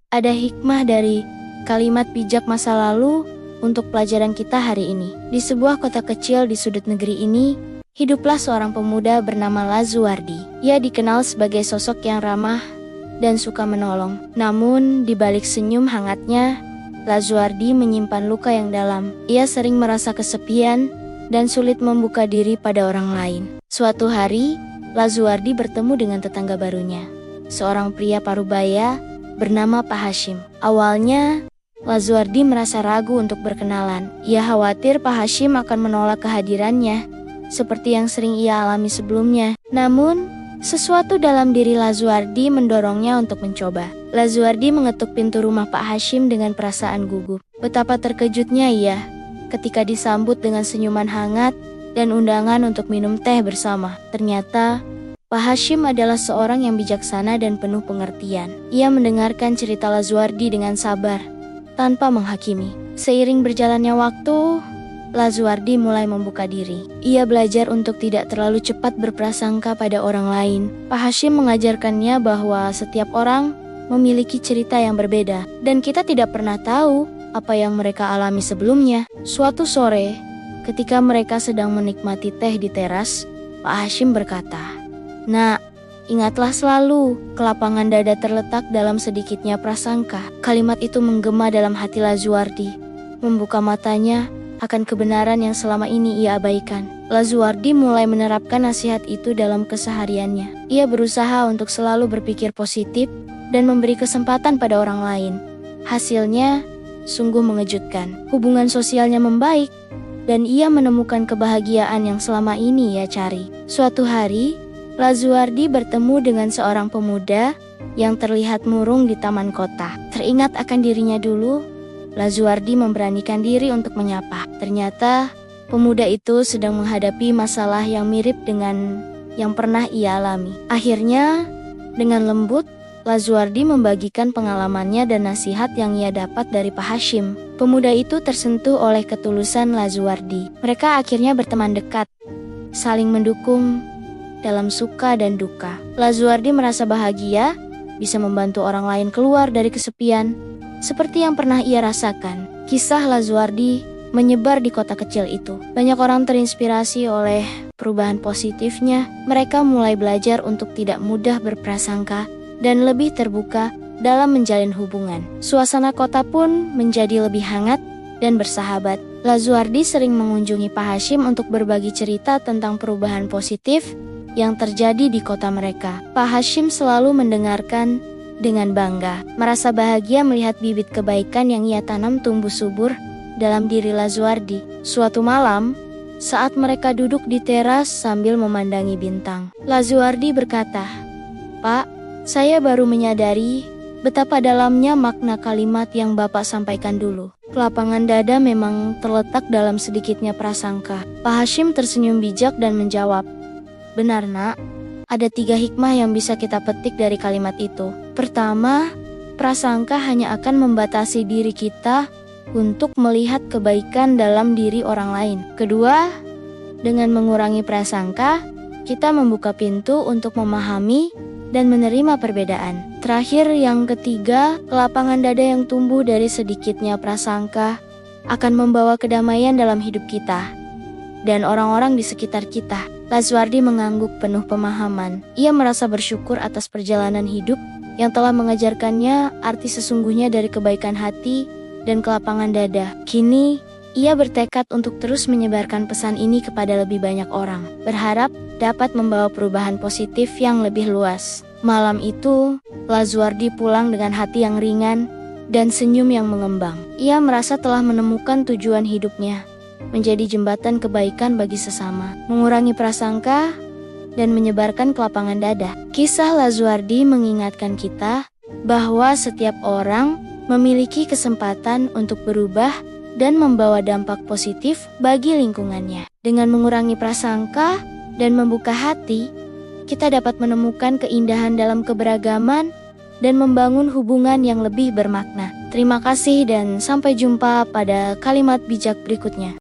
ada hikmah dari kalimat bijak masa lalu untuk pelajaran kita hari ini. Di sebuah kota kecil di sudut negeri ini, hiduplah seorang pemuda bernama Lazuardi. Ia dikenal sebagai sosok yang ramah dan suka menolong. Namun, di balik senyum hangatnya, Lazuardi menyimpan luka yang dalam. Ia sering merasa kesepian dan sulit membuka diri pada orang lain. Suatu hari, Lazuardi bertemu dengan tetangga barunya, seorang pria parubaya bernama Pak Hashim. Awalnya, Lazuardi merasa ragu untuk berkenalan. Ia khawatir Pak Hashim akan menolak kehadirannya, seperti yang sering ia alami sebelumnya. Namun, sesuatu dalam diri Lazuardi mendorongnya untuk mencoba. Lazuardi mengetuk pintu rumah Pak Hashim dengan perasaan gugup. Betapa terkejutnya ia ketika disambut dengan senyuman hangat dan undangan untuk minum teh bersama. Ternyata, Pak Hashim adalah seorang yang bijaksana dan penuh pengertian. Ia mendengarkan cerita Lazuardi dengan sabar, tanpa menghakimi. Seiring berjalannya waktu, Lazuardi mulai membuka diri. Ia belajar untuk tidak terlalu cepat berprasangka pada orang lain. Pak Hashim mengajarkannya bahwa setiap orang memiliki cerita yang berbeda, dan kita tidak pernah tahu apa yang mereka alami sebelumnya. Suatu sore, ketika mereka sedang menikmati teh di teras, Pak Hashim berkata, "Nak, ingatlah selalu, kelapangan dada terletak dalam sedikitnya prasangka." Kalimat itu menggema dalam hati Lazuardi, membuka matanya akan kebenaran yang selama ini ia abaikan. Lazuardi mulai menerapkan nasihat itu dalam kesehariannya. Ia berusaha untuk selalu berpikir positif dan memberi kesempatan pada orang lain. Hasilnya sungguh mengejutkan. Hubungan sosialnya membaik, dan ia menemukan kebahagiaan yang selama ini ia cari. Suatu hari, Lazuardi bertemu dengan seorang pemuda yang terlihat murung di taman kota. Teringat akan dirinya dulu, Lazuardi memberanikan diri untuk menyapa. Ternyata, pemuda itu sedang menghadapi masalah yang mirip dengan yang pernah ia alami. Akhirnya, dengan lembut, Lazuardi membagikan pengalamannya dan nasihat yang ia dapat dari Pak Hashim. Pemuda itu tersentuh oleh ketulusan Lazuardi. Mereka akhirnya berteman dekat, saling mendukung dalam suka dan duka. Lazuardi merasa bahagia bisa membantu orang lain keluar dari kesepian, seperti yang pernah ia rasakan. Kisah Lazuardi menyebar di kota kecil itu. Banyak orang terinspirasi oleh perubahan positifnya. Mereka mulai belajar untuk tidak mudah berprasangka dan lebih terbuka dalam menjalin hubungan. Suasana kota pun menjadi lebih hangat dan bersahabat. Lazuardi sering mengunjungi Pak Hashim untuk berbagi cerita tentang perubahan positif yang terjadi di kota mereka. Pak Hashim selalu mendengarkan dengan bangga, merasa bahagia melihat bibit kebaikan yang ia tanam tumbuh subur dalam diri Lazuardi. Suatu malam, saat mereka duduk di teras sambil memandangi bintang, Lazuardi berkata, "Pak, saya baru menyadari betapa dalamnya makna kalimat yang Bapak sampaikan dulu. Kelapangan dada memang terletak dalam sedikitnya prasangka." Pak Hashim tersenyum bijak dan menjawab, "Benar, Nak. Ada 3 hikmah yang bisa kita petik dari kalimat itu. Pertama, prasangka hanya akan membatasi diri kita untuk melihat kebaikan dalam diri orang lain. Kedua, dengan mengurangi prasangka, kita membuka pintu untuk memahami dan menerima perbedaan. Terakhir, yang ketiga, kelapangan dada yang tumbuh dari sedikitnya prasangka akan membawa kedamaian dalam hidup kita dan orang-orang di sekitar kita." Lazuardi mengangguk penuh pemahaman. Ia merasa bersyukur atas perjalanan hidup yang telah mengajarkannya arti sesungguhnya dari kebaikan hati dan kelapangan dada. Kini, ia bertekad untuk terus menyebarkan pesan ini kepada lebih banyak orang, berharap dapat membawa perubahan positif yang lebih luas. Malam itu, Lazuardi pulang dengan hati yang ringan dan senyum yang mengembang. Ia merasa telah menemukan tujuan hidupnya, menjadi jembatan kebaikan bagi sesama, mengurangi prasangka, dan menyebarkan kelapangan dada. Kisah Lazuardi mengingatkan kita bahwa setiap orang memiliki kesempatan untuk berubah dan membawa dampak positif bagi lingkungannya. Dengan mengurangi prasangka dan membuka hati, kita dapat menemukan keindahan dalam keberagaman dan membangun hubungan yang lebih bermakna. Terima kasih dan sampai jumpa pada kalimat bijak berikutnya.